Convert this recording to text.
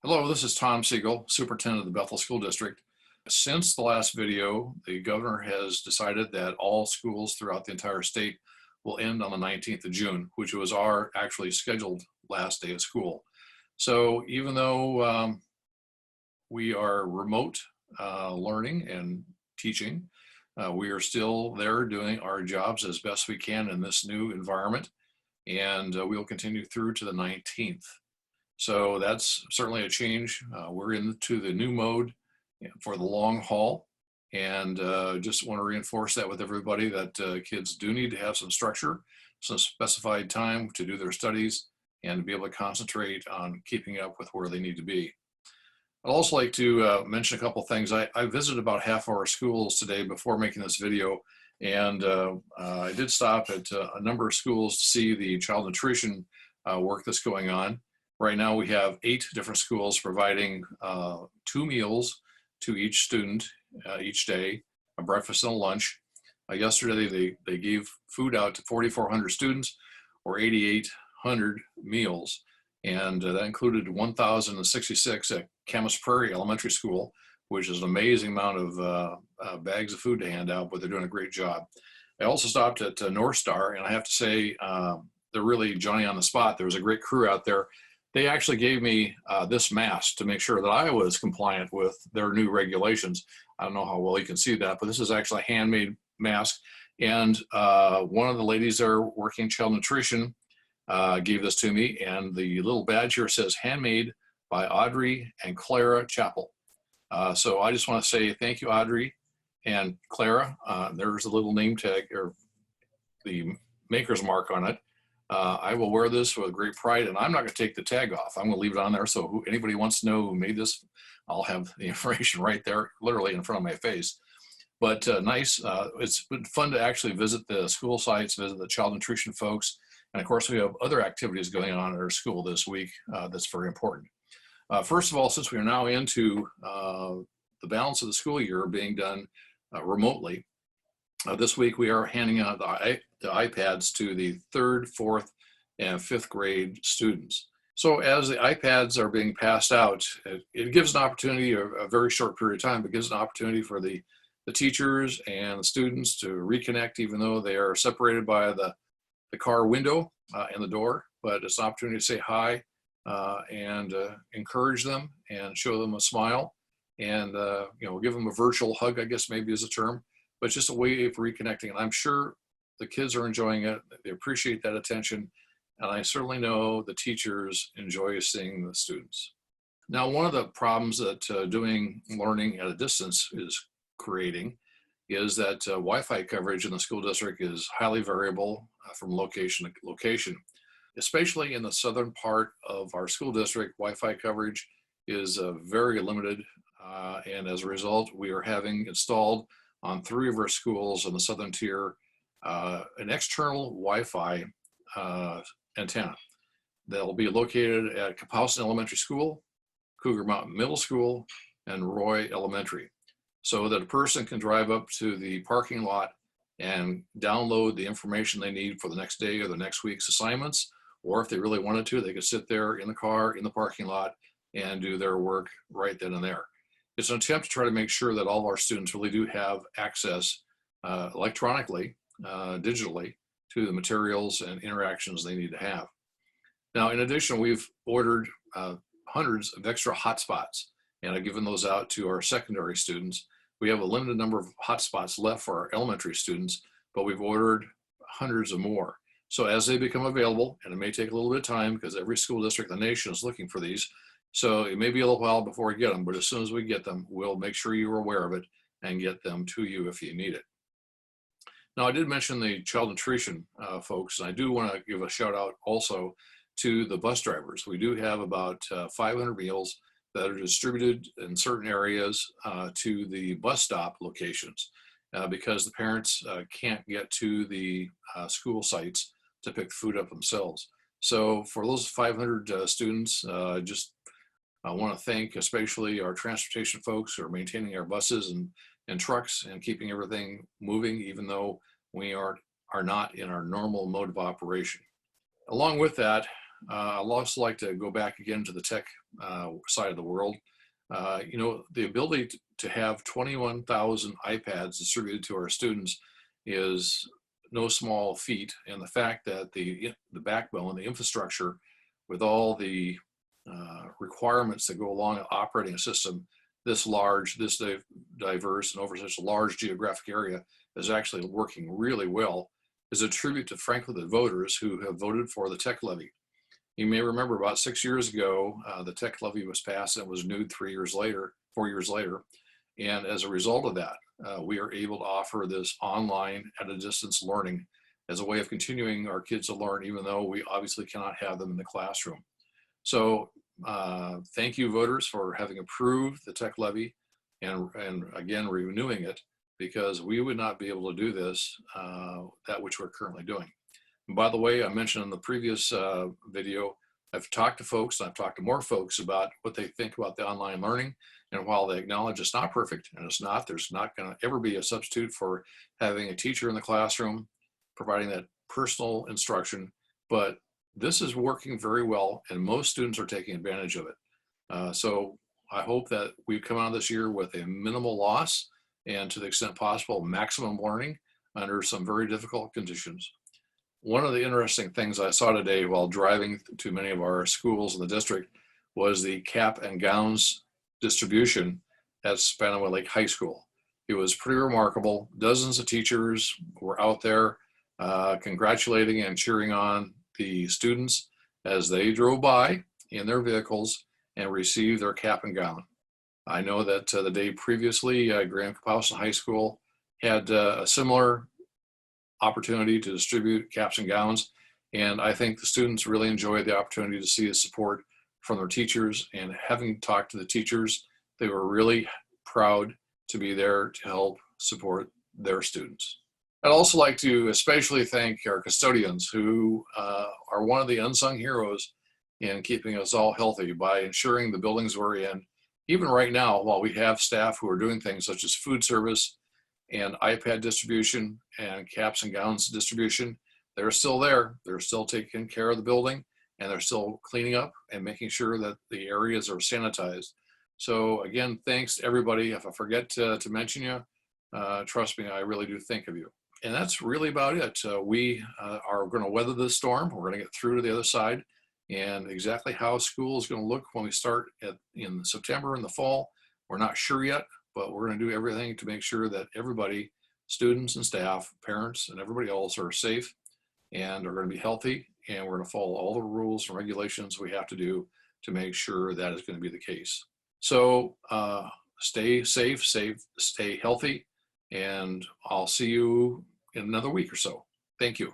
Hello, this is Tom Seigel, Superintendent of the Bethel School District. Since the last video, the governor has decided that all schools throughout the entire state will end on the 19th of June, which was our actually scheduled last day of school. So even though we are remote learning and teaching, we are still there doing our jobs as best we can in this new environment, and we will continue through to the 19th. So that's certainly a change. We're into the new mode for the long haul, and just want to reinforce that with everybody that kids do need to have some structure, some specified time to do their studies, and to be able to concentrate on keeping up with where they need to be. I'd also like to mention a couple things. I visited about half our schools today before making this video, and I did stop at a number of schools to see the child nutrition work that's going on. Right now we have 8 different schools providing 2 meals to each student each day, a breakfast and a lunch. Yesterday they gave food out to 4,400 students, or 8,800 meals, and that included 1,066 at Camas Prairie Elementary School, which is an amazing amount of bags of food to hand out, but they're doing a great job. I also stopped at North Star, and I have to say they're really Johnny on the spot. There was a great crew out there. They actually gave me this mask to make sure that I was compliant with their new regulations. I don't know how well you can see that, but this is actually a handmade mask. And one of the ladies there working child nutrition gave this to me, and the little badge here says handmade by Audrey and Clara Chappell. So I just want to say thank you, Audrey and Clara. There's a little name tag, or the maker's mark on it. I will wear this with great pride, and I'm not going to take the tag off. I'm going to leave it on there, so anybody wants to know who made this, I'll have the information right there, literally in front of my face. But nice. It's been fun to actually visit the school sites, visit the child nutrition folks, and of course we have other activities going on at our school this week that's very important. First of all, since we are now into the balance of the school year being done remotely, this week we are handing out the iPads to the 3rd, 4th, and 5th grade students. So as the iPads are being passed out, it gives an opportunity, a very short period of time, but gives an opportunity for the teachers and the students to reconnect, even though they are separated by the car window and the door. But it's an opportunity to say hi and encourage them and show them a smile, and give them a virtual hug, I guess maybe is a term, but just a way of reconnecting. And I'm sure the kids are enjoying it. They appreciate that attention. And I certainly know the teachers enjoy seeing the students. Now, one of the problems that doing learning at a distance is creating is that Wi-Fi coverage in the school district is highly variable from location to location. Especially in the southern part of our school district, Wi-Fi coverage is very limited. And as a result, we are having installed on 3 of our schools in the southern tier an external Wi-Fi antenna that will be located at Kapowson Elementary School, Cougar Mountain Middle School, and Roy Elementary, so that a person can drive up to the parking lot and download the information they need for the next day or the next week's assignments, or if they really wanted to, they could sit there in the car in the parking lot and do their work right then and there. It's an attempt to try to make sure that all of our students really do have access electronically, digitally, to the materials and interactions they need to have. Now, in addition, we've ordered hundreds of extra hotspots, and I've given those out to our secondary students. We have a limited number of hotspots left for our elementary students, but we've ordered hundreds of more. So as they become available, and it may take a little bit of time because every school district in the nation is looking for these, so it may be a little while before we get them, but as soon as we get them, we'll make sure you're aware of it and get them to you if you need it. Now, I did mention the child nutrition folks, and I do want to give a shout out also to the bus drivers. We do have about 500 meals that are distributed in certain areas to the bus stop locations because the parents can't get to the school sites to pick the food up themselves. So for those 500 students, I want to thank especially our transportation folks who are maintaining our buses and trucks and keeping everything moving, even though we are not in our normal mode of operation. Along with that, I'd also like to go back again to the tech side of the world. The ability to have 21,000 iPads distributed to our students is no small feat, and the fact that the backbone, the infrastructure, with all the requirements that go along with operating a system this large, this diverse, and over such a large geographic area is actually working really well, is a tribute to, frankly, the voters who have voted for the Tech Levy. You may remember about 6 years ago, the Tech Levy was passed and it was renewed 4 years later. And as a result of that, we are able to offer this online at a distance learning as a way of continuing our kids to learn, even though we obviously cannot have them in the classroom. So thank you, voters, for having approved the Tech Levy and again renewing it, because we would not be able to do this, that which we're currently doing. And by the way, I mentioned in the previous video, I've talked to folks, and I've talked to more folks about what they think about the online learning. And while they acknowledge it's not perfect, and it's not, there's not going to ever be a substitute for having a teacher in the classroom providing that personal instruction, but this is working very well, and most students are taking advantage of it. So I hope that we come out of this year with a minimal loss, and to the extent possible, maximum learning under some very difficult conditions. One of the interesting things I saw today while driving to many of our schools in the district was the cap and gowns distribution at Spanaway Lake High School. It was pretty remarkable. Dozens of teachers were out there congratulating and cheering on the students as they drove by in their vehicles and received their cap and gown. I know that the day previously, Graham-Kapowsin High School had a similar opportunity to distribute caps and gowns, and I think the students really enjoyed the opportunity to see the support from their teachers, and having talked to the teachers, they were really proud to be there to help support their students. I'd also like to especially thank our custodians, who are one of the unsung heroes in keeping us all healthy by ensuring the buildings we're in. Even right now, while we have staff who are doing things such as food service and iPad distribution and caps and gowns distribution, they're still there. They're still taking care of the building, and they're still cleaning up and making sure that the areas are sanitized. So again, thanks to everybody. If I forget to mention you, trust me, I really do think of you. And that's really about it. We are going to weather this storm. We're going to get through to the other side. And exactly how school is going to look when we start in September in the fall, we're not sure yet, but we're going to do everything to make sure that everybody, students and staff, parents, and everybody else are safe and are going to be healthy. And we're going to follow all the rules and regulations we have to do to make sure that is going to be the case. So stay safe, stay healthy, and I'll see you in another week or so. Thank you.